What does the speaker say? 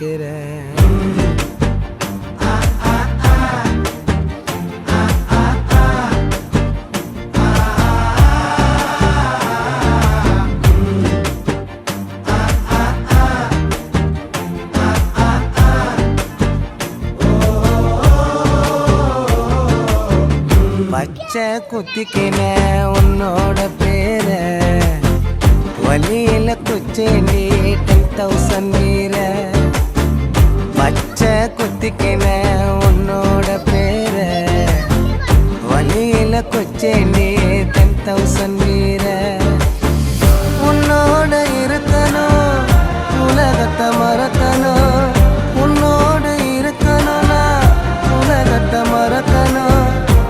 கேட்கிறேன். பச்சை குத்திக்கின உன்னோட பேர வலியில குச்சேண்டி 10,000 வீர. பச்சை குத்திக்கின உன்னோட பேர வலியில குச்சேண்டி 10,000 வீர.